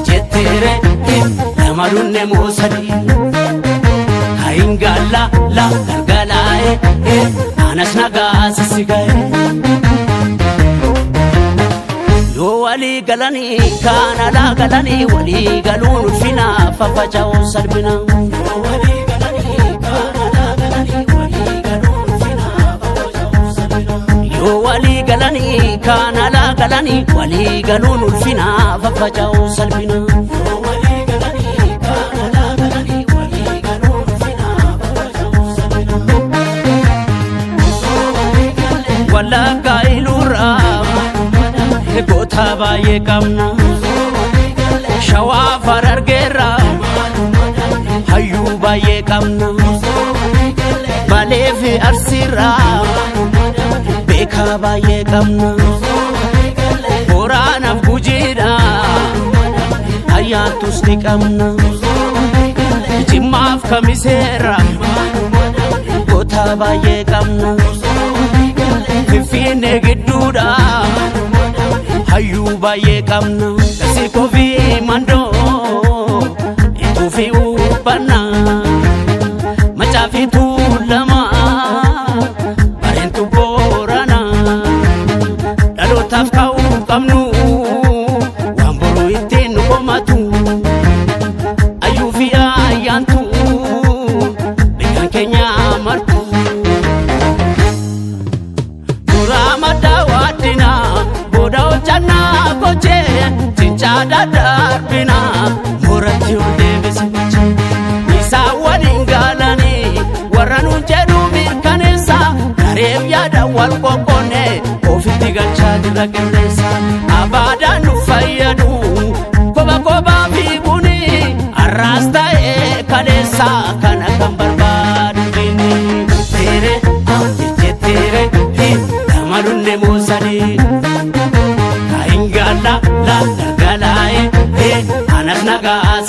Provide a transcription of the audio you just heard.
jetere namarunne mosadi haingala la galgalae anas nagasi sigae yo wali galani kana la galani wali galun fina fafajao salbina yo wali galani kana la galani wali galun fina fafajao salbina yo wali galani kana la galani wali galun fina fafajao salbina yo wali galani kana la galani wali galun fina fafajao salbina wala gailura Gota baye kamna shawa farar gera hayu baye kamna balefi arsira beka baye kamna orana bujida ayatus kamna jimaf kamisera gota baye kamna fifine giduda hayu baye kamna kasi kofi mando itu fi upana machafi tu lama parentu borana dalo tafkau kamnu wambolo itin komatu ayu fi ayantu dengan kenya martu muramada wadina bodau jana koche cinchada darbina murati udebisi isa walingalani waranu jedu mirkanesa kareb yada wal kokone ofiti gacha dirakenesa abada nufayadu koba biguni arrasta e kalesa kana kambarbadu bini tere jetere namarunne mosadi la galgalae anas nagas